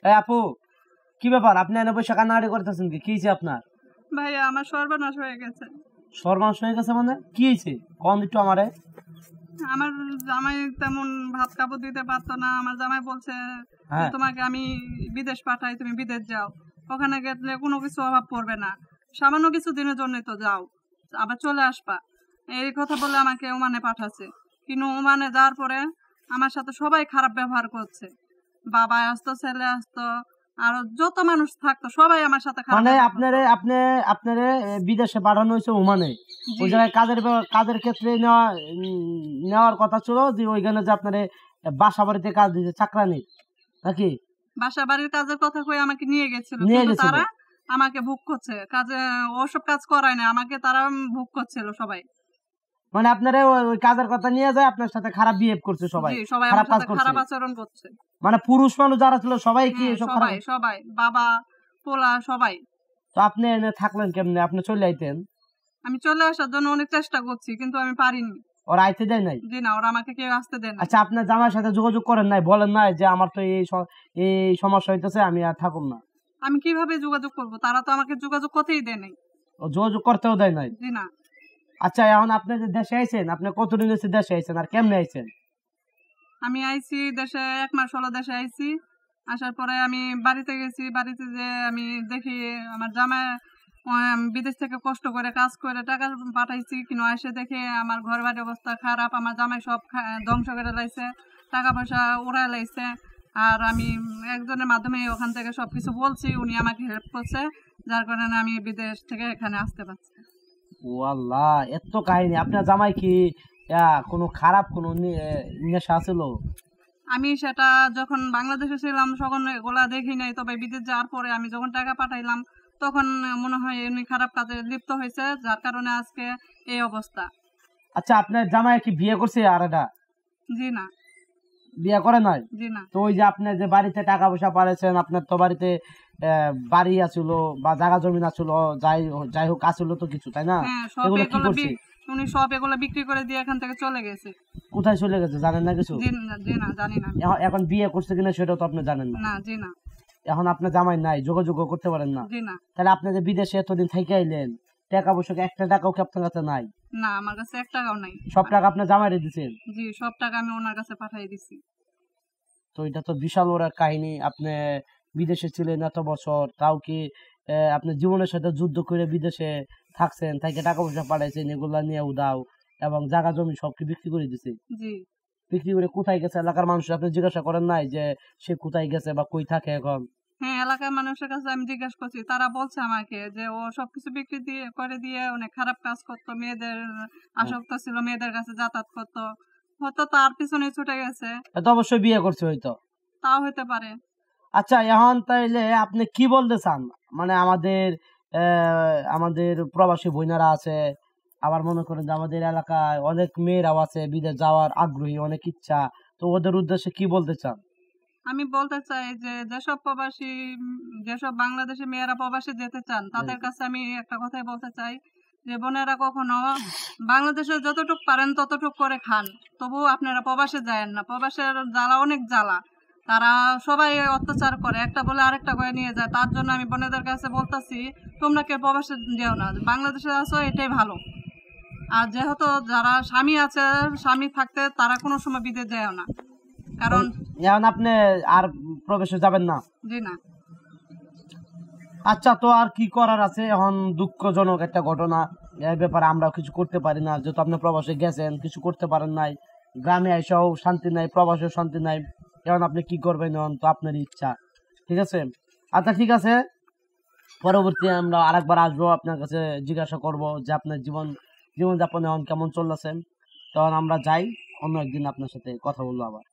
এই আপু, কি ব্যাপার? আপনি এনে বসে কান্নাকাটি করতেছেন কি? কি হয়েছে আপনার? ভাইয়া আমার সর্বনাশ হয়ে গেছে। সর্বনাশ হয়ে গেছে মানে কি হয়েছে? কোন একটু আমারে। আমার জামাই তেমন ভাত কাপড় দিতে পারতো না। আমার জামাই বলছে যে হ্যাঁ, তোমাকে আমি বিদেশ পাঠাই, তুমি বিদেশ যাও, ওখানে গেলে কোনো কিছু অভাব পড়বে না, সামান্য কিছু দিনের জন্য তো যাও, আবার চলে আসবা। এই কথা বলে আমাকে ওমানে পাঠাচ্ছে। কিন্তু ওমানে যাওয়ার পরে আমার সাথে সবাই খারাপ ব্যবহার করছে। বাবা আসতো, ছেলে আসতো, আর যত মানুষ থাকতো সবাই আমার সাথে খারাপ মানে ব্যবহার আপনারে করতো। আপনি আপনারে বিদেশে পাঠানো হয়েছে ওমানে। ওই জি, জায়গায় কাজের ক্ষেত্রে নেওয়ার কথা ছিল, যে ওইখানে যে আপনারে বাসা বাড়িতে কাজ দিতে চাকরানি নাকি বাসা বাড়ির কাজের কথা কয়ে আমাকে নিয়ে গেছিল, নিয়ে কিন্তু গেছিল? তারা আমাকে ভোগ করছে কাজে। ওসব কাজ করায় না আমাকে, তারা ভোগ করছিল সবাই। মানে আপনারে ওই কাজের কথা নিয়ে যায়, আপনার সাথে খারাপ বিহেভ করছে সবাই, জি, সবাই আমার খারাপ কাজ সাথে করছে। খারাপ আচরণ করছে। মানে পুরুষ মানুষ যারা ছিল সবাই কি হ্যাঁ, এসব খারাপ? সবাই সবাই, বাবা, পোলা, সবাই। তো আপনি এনে থাকলেন কেমনে? আপনি চলে আইতেন। আমি চলে আসার জন্য অনেক চেষ্টা করছি, কিন্তু আমি পারিনি। ওরা আইতে দেয় নাই? জি না, ওরা আমাকে কেউ আসতে দেয় নাই। আচ্ছা, আপনার জামাইয়ের সাথে যোগাযোগ করেন নাই? বলেন নাই যে আমার তো এই সমস্যা হইতেছে, আমি আর থাকুম না? আমি কিভাবে যোগাযোগ করব? তারা তো আমাকে যোগাযোগ করতেই দেয় নাই। ও যোগাযোগ করতেও দেয় নাই? জি না। আচ্ছা, এখন আপনি যে দেশে আইছেন, আপনি কতদিন হচ্ছে দেশে আইছেন আর কেমনে আইছেন? আমি আইছি দেশে, 1 মাস হলো দেশে আইছি। আসার পরে আমি বাড়িতে গেছি। বাড়িতে যেয়ে আমি দেখি আমার জামাই বিদেশ থেকে কষ্ট করে কাজ করে টাকা পাঠাইছি, কিন্তু এসে দেখে আমার ঘর বাড়ির অবস্থা খারাপ। আমার জামাই সব ধ্বংস করে লাইছে, টাকা পয়সা উড়ায় লাইছে। আর আমি একজনের মাধ্যমে ওখান থেকে সবকিছু বলছি, উনি আমাকে হেল্প করছে, যার কারণে আমি বিদেশ থেকে এখানে আসতে পারছি। ও আল্লাহ, এত কাহিনী! আপনার জামাই কি কোনো খারাপ কোনো নেশা ছিল? আমি সেটা যখন বাংলাদেশে ছিলাম তখন এগুলা দেখি নাই, তবে বিদেশ যাওয়ার পরে আমি যখন টাকা পাঠাইলাম তখন মনে হয় এমনি খারাপ কাজে লিপ্ত হয়েছে, যার কারণে আজকে এই অবস্থা। আচ্ছা, আপনার জামাই কি বিয়ে করছে আর এটা? জি না। বিয়ে করে নাই? জি না। তো ওই যে আপনি যে বাড়িতে টাকা পয়সা পাঠাইছেন, আপনার তো বাড়িতে বাড়ি আছিল বা জায়গা জমি আছিল, যাই যাই হোক আছিল তো কিছু, তাই না? হ্যাঁ, সব এগুলো কি এগুলো করছে? উনি সব এগুলো বিক্রি করে দিয়ে এখান থেকে চলে গেছে। কোথায় চলে গেছে জানেন না কিছু? জি না, জি না, জানি না। এখন বিয়ে করছে কিনা সেটাও তো আপনি জানেন না। না, জি না। এখন আপনার জামাই নাই, যোগাযোগ করতে পারেন না। জি না। তাহলে আপনি যে বিদেশে এতদিন থেকে আইলেন, টাকা পয়সা কি একটা টাকাও কি আপনার কাছে নাই? না, আমার কাছে 1 টাকাও নাই। সব টাকা আপনার জামাইরে দিচ্ছেন? জি, সব টাকা আমি ওনার কাছে পাঠিয়ে দিছি। তো এটা তো বিশাল বড় এক কাহিনী। আপনি বিদেশে ছিলেন এত বছর, তাও কি আপনি জীবনের সাথে যুদ্ধ করে বিদেশে থাকছেন, তাকে টাকা পয়সা পাঠাইছেন, এগুলা নিয়ে উদাও এবং জায়গা জমি সব কি বিক্রি করে দিছে? জি। বিক্রি করে কোথায় গেছে? এলাকার মানুষ আপনি জিজ্ঞাসা করেন নাই যে সে কোথায় গেছে বা কই থাকে এখন? হ্যাঁ, এলাকার মানুষের কাছে আমি জিজ্ঞাসা করছি। তারা বলছে আমাকে যে ও সবকিছু বিক্রি করে দিয়ে অনেক খারাপ কাজ করতো। মেয়েদের হুম। আসক্ত ছিল, মেয়েদের কাছে যাতায়াত করতো। হয়তো তার পিছনে ছুটে গেছে। তো অবশ্যই বিয়ে করছে হয়তো। তাও হতে পারে। আচ্ছা, এখন তাইলে আপনি কি বলতে চান? মানে আমাদের প্রবাসী বোনেরা আছে, আবার মনে করেন যে আমাদের এলাকায় অনেক মেয়েরাও আছে বিদেশ যাওয়ার আগ্রহী, অনেক ইচ্ছা। তো ওদের উদ্দেশ্যে কি বলতে চান? আমি বলতে চাই যে যেসব প্রবাসী, যেসব বাংলাদেশী মেয়েরা প্রবাসে যেতে চান, তাদের কাছে আমি একটা কথাই বলতে চাই যে বোনেরা কখনো বাংলাদেশে যতটুকু পারেন ততটুকু করে খান, তবুও আপনারা প্রবাসে যায়েন না। প্রবাসের জ্বালা অনেক জ্বালা। তারা সবাই অত্যাচার করে, একটা বলে আরেকটা করে নিয়ে যায়। তার জন্য আমি বোনেদের কাছে বলতেছি, তোমরা কেউ প্রবাসে যেও না, বাংলাদেশে আছো এটাই ভালো। আর যেহেতু যারা স্বামী আছে, স্বামী থাকতে তারা কোনো সময় বিদেশ যায়ও না, কারণ এখন আপনি আর প্রবেশে যাবেন না? জি না। আচ্ছা, তো আর কি করার আছে? এখন দুঃখজনক একটা ঘটনা, এর ব্যাপারে আমরাও কিছু করতে পারি না। যেহেতু আপনি প্রবাসে গেছেন, কিছু করতে পারেন নাই, গ্রামে এসেও শান্তি নাই, প্রবাসেও শান্তি নাই। এখন আপনি কি করবেন? এখন তো আপনার ইচ্ছা। ঠিক আছে। আচ্ছা, ঠিক আছে, পরবর্তী আমরা আরেকবার আসবো, আপনার কাছে জিজ্ঞাসা করব যে আপনার জীবনযাপন এখন কেমন চলতেছে। তখন আমরা যাই, অন্য একদিন আপনার সাথে কথা বলবো আবার।